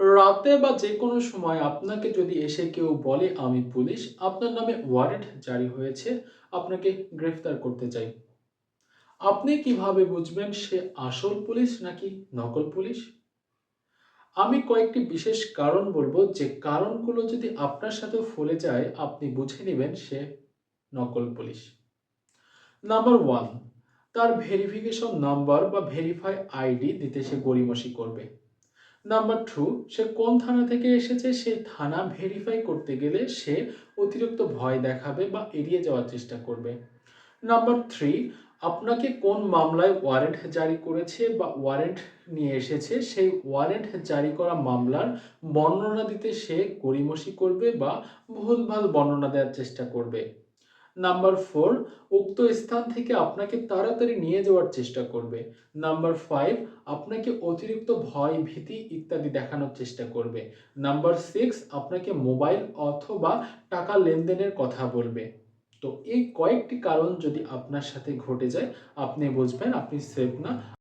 রাতে বা যেকোনো সময় আপনাকে যদি এসে কেউ বলে আমি পুলিশ, আপনার নামে ওয়ারেন্ট জারি হয়েছে, আপনাকে গ্রেফতার করতে চাই। আপনি কিভাবে বুঝবেন সে আসল পুলিশ নাকি নকল পুলিশ? আমি কয়েকটি বিশেষ কারণ বলবো, যে কারণগুলো যদি আপনার সাথেও ফলে যায় আপনি বুঝে নিবেন সে নকল পুলিশ। নাম্বার 1, তার ভেরিফিকেশন নাম্বার বা ভেরিফাই আইডি দিতে সে গড়িমসি করবে। নাম্বার 2, সে কোন থানা থেকে এসেছে সেই থানা ভেরিফাই করতে গেলে সে অতিরিক্ত ভয় দেখাবে বা এড়িয়ে যাওয়ার চেষ্টা করবে। নাম্বার 3, আপনাকে কোন মামলায় ওয়ারেন্ট জারি করেছে বা ওয়ারেন্ট নিয়ে এসেছে সেই ওয়ারেন্ট জারি করা মামলার বর্ণনা দিতে সে গড়িমসি করবে বা ভুলভাল বর্ণনা দেওয়ার চেষ্টা করবে। নাম্বার 4, উক্ত স্থান থেকে আপনাকে তাড়াতাড়ি নিয়ে যাওয়ার চেষ্টা করবে। নাম্বার 5, আপনাকে অতিরিক্ত ভয়, ভীতি ইত্যাদি দেখানোর চেষ্টা করবে। নাম্বার 6, আপনাকে মোবাইল অথবা টাকা লেনদেনের কথা বলবে। তো এই কয়েকটি কারণ যদি আপনার সাথে ঘটে যায়, আপনি বুঝবেন আপনি সেফ না।